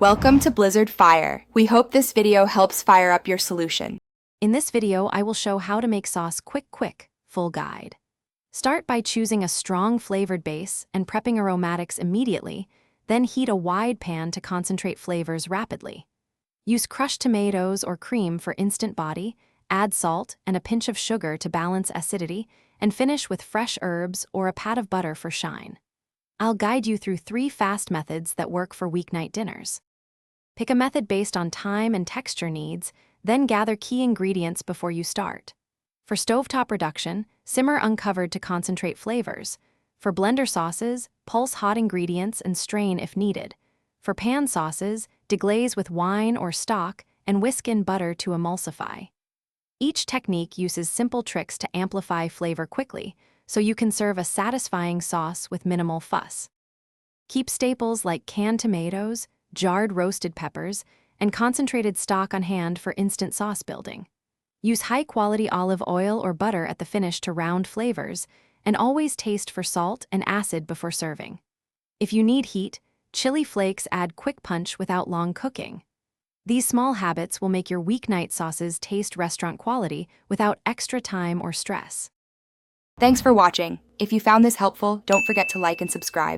Welcome to Blizzard Fire. We hope this video helps fire up your solution. In this video, I will show how to make sauce quick, full guide. Start by choosing a strong flavored base and prepping aromatics immediately, then heat a wide pan to concentrate flavors rapidly. Use crushed tomatoes or cream for instant body, add salt and a pinch of sugar to balance acidity, and finish with fresh herbs or a pat of butter for shine. I'll guide you through 3 fast methods that work for weeknight dinners. Pick a method based on time and texture needs, then gather key ingredients before you start. For stovetop reduction, simmer uncovered to concentrate flavors. For blender sauces, pulse hot ingredients and strain if needed. For pan sauces, deglaze with wine or stock and whisk in butter to emulsify. Each technique uses simple tricks to amplify flavor quickly, so you can serve a satisfying sauce with minimal fuss. Keep staples like canned tomatoes, jarred roasted peppers, and concentrated stock on hand for instant sauce building. Use high-quality olive oil or butter at the finish to round flavors, and always taste for salt and acid before serving. If you need heat, chili flakes add quick punch without long cooking. These small habits will make your weeknight sauces taste restaurant quality without extra time or stress. Thanks for watching. If you found this helpful, don't forget to like and subscribe.